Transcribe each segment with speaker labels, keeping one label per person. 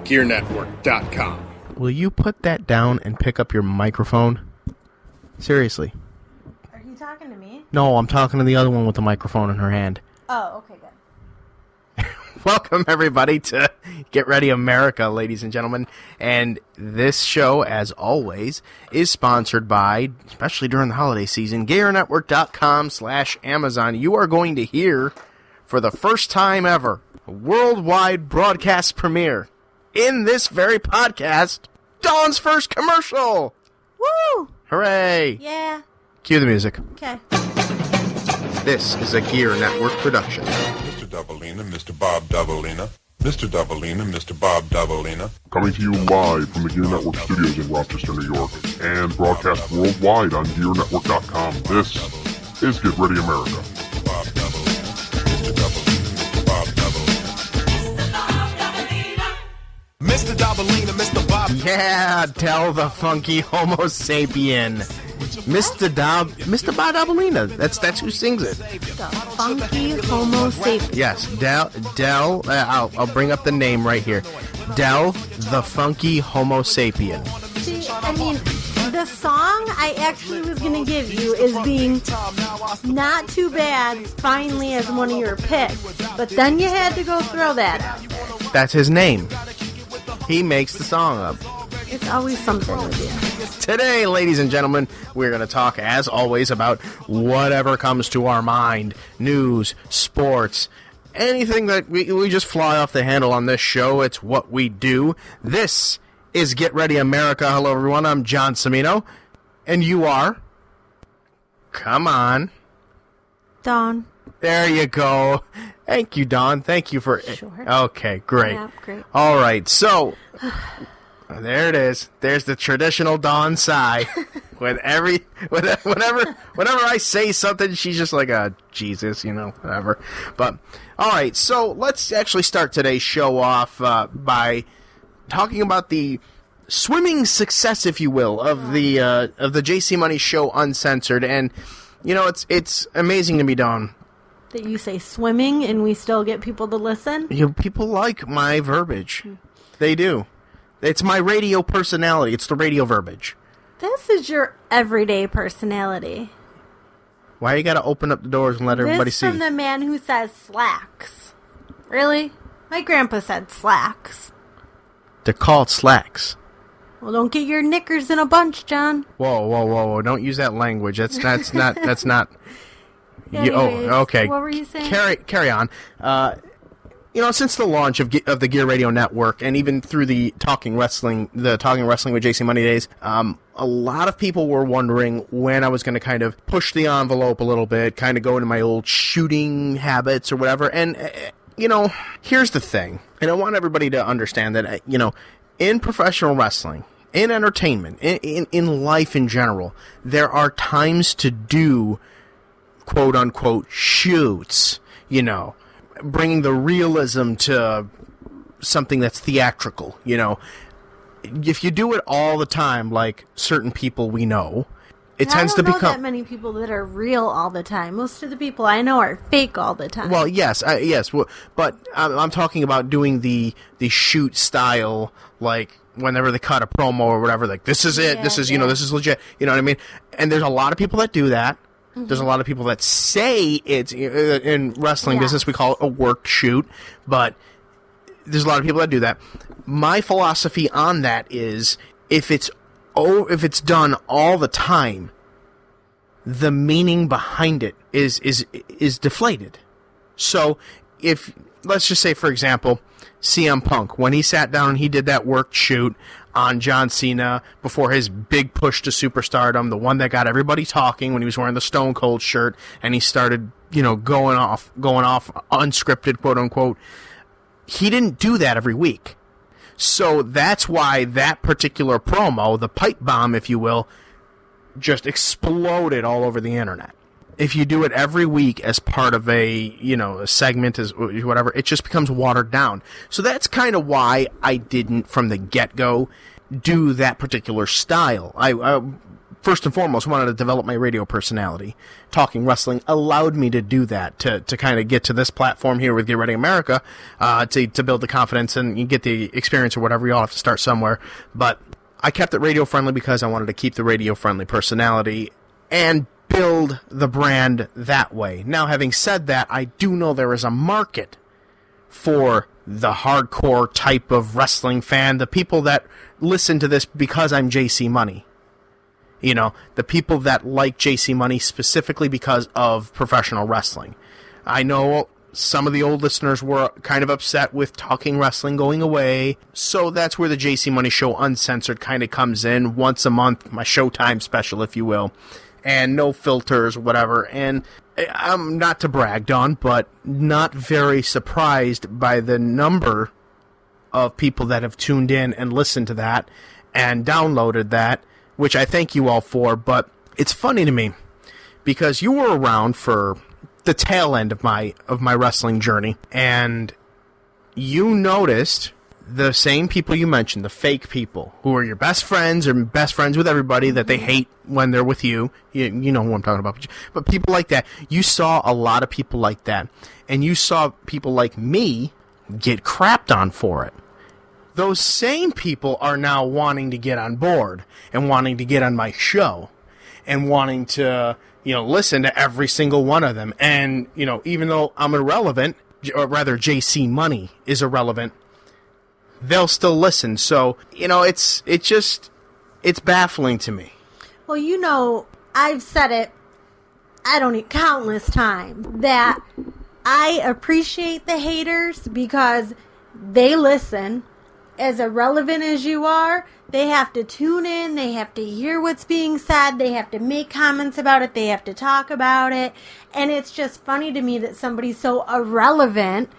Speaker 1: GearNetwork.com.
Speaker 2: Will you put that down and pick up your microphone? Seriously.
Speaker 3: Are you talking to me?
Speaker 2: No, I'm talking to the other one with the microphone in her hand.
Speaker 3: Oh, okay, good.
Speaker 2: Welcome, everybody, to Get Ready America, ladies and gentlemen. And this show, as always, is sponsored by, especially during the holiday season, GearNetwork.com/Amazon. You are going to hear, for the first time ever, a worldwide broadcast premiere in this very podcast, Dawn's first commercial!
Speaker 3: Woo!
Speaker 2: Hooray!
Speaker 3: Yeah.
Speaker 2: Cue the music.
Speaker 3: Okay.
Speaker 2: This is a Gear Network production.
Speaker 4: Mr. Davalina, Mr. Bob Davalina. Mr. Davalina, Mr. Bob Davalina.
Speaker 5: Coming to you live from the Gear Network studios in Rochester, New York, and broadcast worldwide on GearNetwork.com. This is Get Ready America.
Speaker 4: Bob Davalina. Mr. Davalina, Mr. Bob Davalina. Mr. Davalina, Mr. Bob.
Speaker 2: Yeah, Del the funky Homo sapien. Mr. Bob Dabalina. That's who sings it.
Speaker 3: The funky Homo sapien.
Speaker 2: Yes, Del. I'll bring up the name right here. Del the funky Homo sapien.
Speaker 3: See, I mean, the song I actually was going to give you is being not too bad, finally, as one of your picks. But then you had to go throw that out there.
Speaker 2: That's his name. He makes the song up.
Speaker 3: It's always something with you.
Speaker 2: Today, ladies and gentlemen, we're going to talk, as always, about whatever comes to our mind. News, sports, anything that we just fly off the handle on this show. It's what we do. This is Get Ready America. Hello, everyone. I'm John Cimino. And you are? Come on.
Speaker 3: Dawn.
Speaker 2: There you go. Thank you, Dawn. Thank you for...
Speaker 3: Sure.
Speaker 2: Okay, great.
Speaker 3: Yeah, great.
Speaker 2: All right, so... There it is. There's the traditional Dawn sigh. Whenever I say something, she's just like, Jesus, whatever. But, all right, so let's actually start today's show off by talking about the swimming success, if you will, of the JC Money Show Uncensored. And, it's amazing to me, Dawn.
Speaker 3: That you say swimming and we still get people to listen?
Speaker 2: People like my verbiage. They do. It's my radio personality. It's the radio verbiage.
Speaker 3: This is your everyday personality.
Speaker 2: Why you gotta open up the doors and let everybody see?
Speaker 3: This from the man who says slacks. Really? My grandpa said slacks.
Speaker 2: They're called slacks.
Speaker 3: Well, don't get your knickers in a bunch, John.
Speaker 2: Whoa. Don't use that language. That's not...
Speaker 3: Anyways,
Speaker 2: okay.
Speaker 3: What were you saying?
Speaker 2: Carry on. Since the launch of the Gear Radio Network, and even through the Talking Wrestling with JC Money days, a lot of people were wondering when I was going to kind of push the envelope a little bit, kind of go into my old shooting habits or whatever. And, here's the thing. And I want everybody to understand that, in professional wrestling, in entertainment, in life in general, there are times to do quote-unquote shoots, bringing the realism to something that's theatrical, If you do it all the time, like certain people we know, it tends to become... I don't know
Speaker 3: that many people that are real all the time. Most of the people I know are fake all the time.
Speaker 2: Well, yes, but I'm talking about doing the shoot style, like whenever they cut a promo or whatever, like this is it, this is this is legit, you know what I mean? And there's a lot of people that do that. Mm-hmm. There's a lot of people that say it's, in wrestling business, we call it a work shoot, but there's a lot of people that do that. My philosophy on that is, if it's done all the time, the meaning behind it is deflated. So, let's just say, for example, CM Punk, when he sat down and he did that work shoot on John Cena before his big push to superstardom, the one that got everybody talking when he was wearing the Stone Cold shirt and he started, going off unscripted, quote unquote. He didn't do that every week. So that's why that particular promo, the pipe bomb, if you will, just exploded all over the internet. If you do it every week as part of a segment, as whatever, it just becomes watered down. So that's kind of why I didn't, from the get-go, do that particular style. I first and foremost wanted to develop my radio personality. Talking wrestling allowed me to do that, to kind of get to this platform here with Get Ready America, to build the confidence and you get the experience or whatever. You all have to start somewhere. But I kept it radio friendly because I wanted to keep the radio friendly personality and build the brand that way. Now, having said that, I do know there is a market for the hardcore type of wrestling fan, the people that listen to this because I'm JC Money. You know, the people that like JC Money specifically because of professional wrestling. I know some of the old listeners were kind of upset with Talking Wrestling going away, so that's where the JC Money Show Uncensored kind of comes in once a month, my Showtime special, if you will. And no filters, whatever. And I'm not to brag, Don, but not very surprised by the number of people that have tuned in and listened to that and downloaded that, which I thank you all for. But it's funny to me because you were around for the tail end of my wrestling journey, and you noticed the same people you mentioned, the fake people who are your best friends or best friends with everybody that they hate when they're with you. You know who I'm talking about. But people like that, you saw a lot of people like that. And you saw people like me get crapped on for it. Those same people are now wanting to get on board and wanting to get on my show and wanting to, listen to every single one of them. And, even though I'm irrelevant, or rather JC Money is irrelevant, they'll still listen. So, it's baffling to me.
Speaker 3: Well, I've said it, countless times, that I appreciate the haters because they listen. As irrelevant as you are, they have to tune in, they have to hear what's being said, they have to make comments about it, they have to talk about it. And it's just funny to me that somebody so irrelevant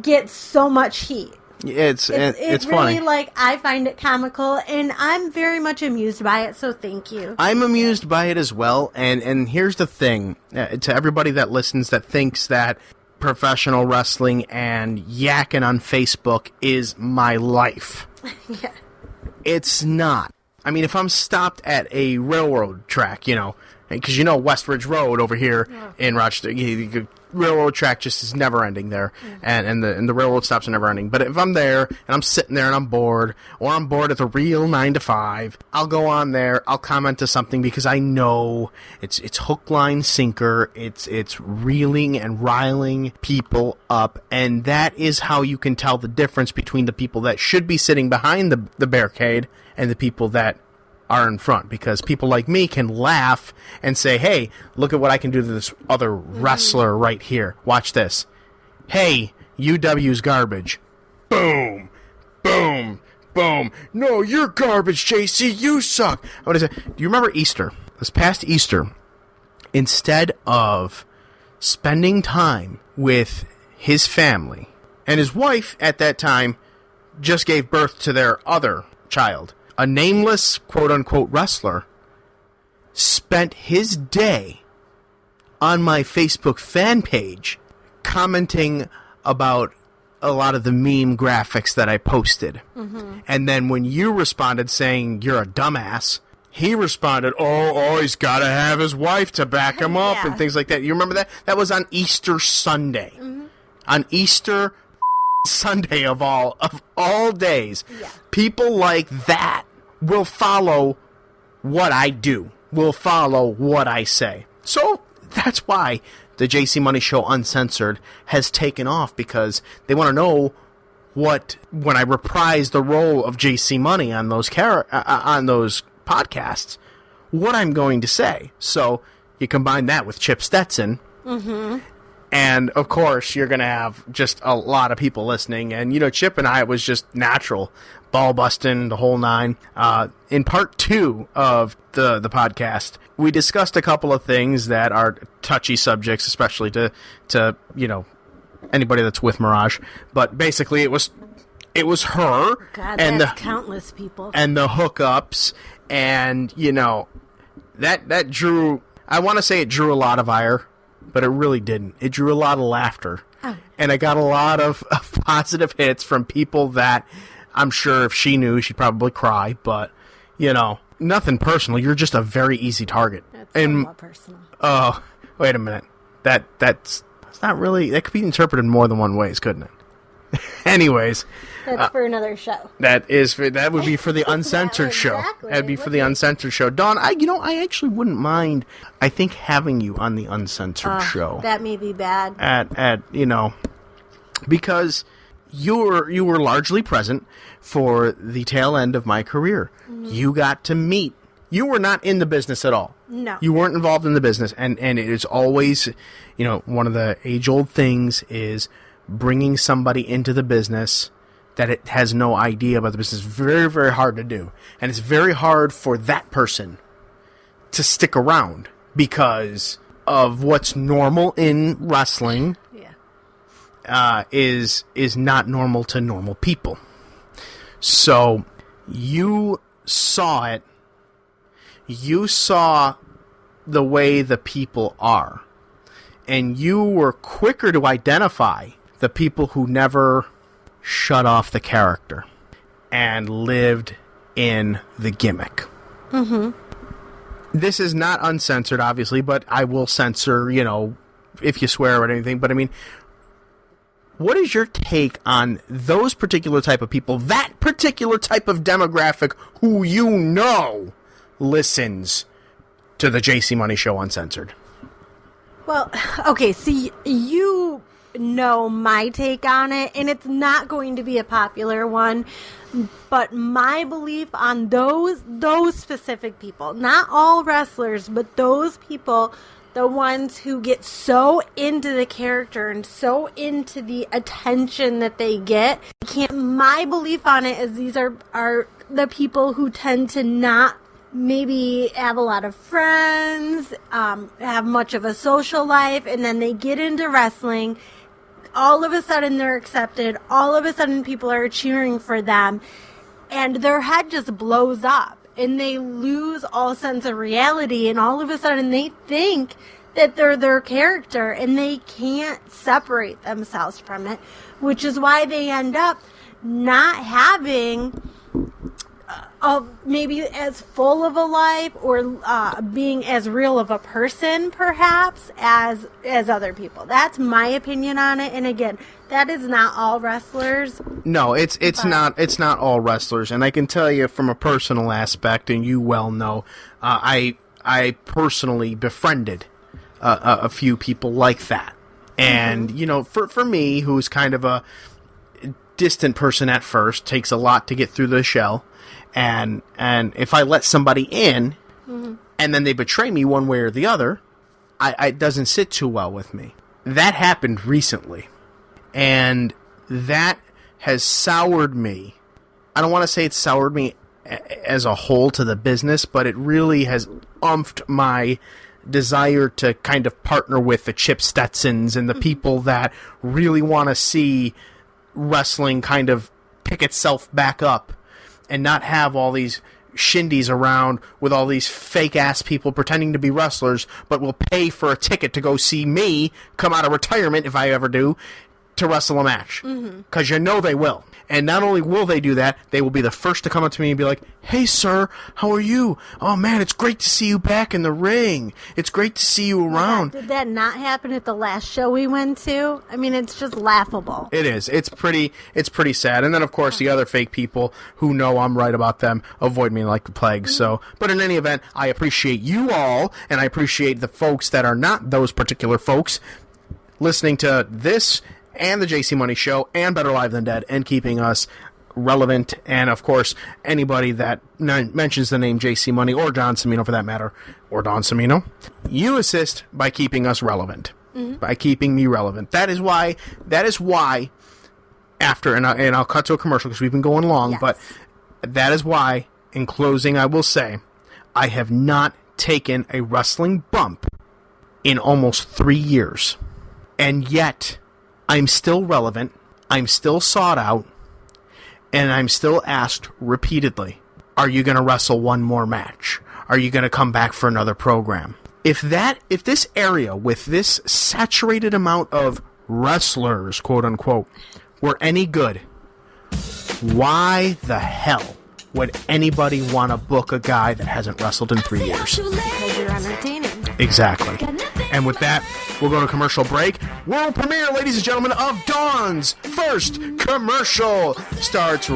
Speaker 3: gets so much heat.
Speaker 2: It's
Speaker 3: really,
Speaker 2: funny.
Speaker 3: I find it comical, and I'm very much amused by it, so thank you.
Speaker 2: I'm amused by it as well, and here's the thing, to everybody that listens that thinks that professional wrestling and yakking on Facebook is my life.
Speaker 3: Yeah.
Speaker 2: It's not. I mean, if I'm stopped at a railroad track, because Westridge Road over here in Rochester, railroad track just is never ending there, and the railroad stops are never ending. But if I'm there and I'm sitting there and I'm bored, or I'm bored at the real 9 to 5, I'll go on there, I'll comment to something because I know it's hook, line, sinker. It's reeling and riling people up, and that is how you can tell the difference between the people that should be sitting behind the barricade and the people that are in front, because people like me can laugh and say, hey, look at what I can do to this other wrestler right here. Watch this. Hey, UW's garbage. Boom. Boom. Boom. No, you're garbage, JC. You suck. What is it? Do you remember Easter? This past Easter, instead of spending time with his family, and his wife at that time just gave birth to their other child, a nameless quote-unquote wrestler spent his day on my Facebook fan page commenting about a lot of the meme graphics that I posted. Mm-hmm. And then when you responded saying you're a dumbass, he responded, oh, he's got to have his wife to back him up and things like that. You remember that? That was on Easter Sunday. Mm-hmm. On Easter Sunday of all days. Yeah. People like that will follow what I do, will follow what I say. So that's why the JC Money Show Uncensored has taken off, because they want to know when I reprise the role of JC Money on those podcasts, what I'm going to say. So you combine that with Chip Stetson, and of course you're going to have just a lot of people listening. And Chip and I, it was just natural, ball busting, the whole nine. In part 2 of the podcast, we discussed a couple of things that are touchy subjects, especially to anybody that's with Mirage. But basically, it was her.
Speaker 3: God,
Speaker 2: and
Speaker 3: that's countless people
Speaker 2: and the hookups, and that drew. I want to say it drew a lot of ire, but it really didn't. It drew a lot of laughter, and I got a lot of positive hits from people that I'm sure if she knew, she'd probably cry. But Nothing personal. You're just a very easy target.
Speaker 3: That's somewhat personal.
Speaker 2: Oh, wait a minute. That's not really. That could be interpreted more than one ways, couldn't it? Anyways,
Speaker 3: That's for another show.
Speaker 2: that would be for the uncensored show.
Speaker 3: Exactly.
Speaker 2: That'd be for the uncensored show. Dawn, I actually wouldn't mind. I think having you on the uncensored show.
Speaker 3: That may be bad.
Speaker 2: Because you were largely present for the tail end of my career.
Speaker 3: Mm-hmm.
Speaker 2: You got to meet. You were not in the business at all.
Speaker 3: No.
Speaker 2: You weren't involved in the business, and it is always, one of the age-old things is bringing somebody into the business that it has no idea about the business. Is very, very hard to do, and it's very hard for that person to stick around because of what's normal in wrestling. Is not normal to normal people. So you saw it. You saw the way the people are. And you were quicker to identify the people who never shut off the character and lived in the gimmick. Mm-hmm. This is not uncensored, obviously, but I will censor, if you swear or anything. But I mean, what is your take on those particular type of people, that particular type of demographic who listens to the JC Money Show Uncensored?
Speaker 3: Well, okay, so you know my take on it, and it's not going to be a popular one, but my belief on those specific people, not all wrestlers, but those people, the ones who get so into the character and so into the attention that they get. My belief on it is these are the people who tend to not maybe have a lot of friends, have much of a social life, and then they get into wrestling. All of a sudden they're accepted. All of a sudden people are cheering for them. And their head just blows up. And they lose all sense of reality, and all of a sudden they think that they're their character, and they can't separate themselves from it, which is why they end up not having maybe as full of a life or being as real of a person, perhaps, as other people. That's my opinion on it, and again, that is not all wrestlers.
Speaker 2: No, it's not all wrestlers, and I can tell you from a personal aspect, and you well know, I personally befriended a few people like that, and for me, who's kind of a distant person at first, takes a lot to get through the shell, and if I let somebody in, and then they betray me one way or the other, it doesn't sit too well with me. That happened recently. And that has soured me. I don't want to say it's soured me as a whole to the business, but it really has umphed my desire to kind of partner with the Chip Stetsons and the people that really want to see wrestling kind of pick itself back up and not have all these shindies around with all these fake-ass people pretending to be wrestlers, but will pay for a ticket to go see me come out of retirement, if I ever do, to wrestle a match. Because they will. And not only will they do that, they will be the first to come up to me and be like, "Hey, sir, how are you? Oh, man, it's great to see you back in the ring. It's great to see you around."
Speaker 3: Did that not happen at the last show we went to? I mean, it's just laughable.
Speaker 2: It is. It's pretty sad. And then, of course, the other fake people who know I'm right about them avoid me like the plague. So, but in any event, I appreciate you all, and I appreciate the folks that are not those particular folks listening to this and the JC Money Show and Better Live Than Dead and keeping us relevant. And, of course, anybody that mentions the name JC Money or John Cimino, for that matter, or Don Cimino, you assist by keeping us relevant, by keeping me relevant. That is why, after, and I'll cut to a commercial because we've been going long, but that is why, in closing, I will say, I have not taken a wrestling bump in almost 3 years. And yet, I'm still relevant, I'm still sought out, and I'm still asked repeatedly, are you going to wrestle one more match? Are you going to come back for another program? If this area with this saturated amount of wrestlers, quote unquote, were any good, why the hell would anybody want to book a guy that hasn't wrestled in 3 years?
Speaker 3: Because you're entertaining.
Speaker 2: Exactly. And with that, we'll go to commercial break. World premiere, ladies and gentlemen, of Dawn's first commercial starts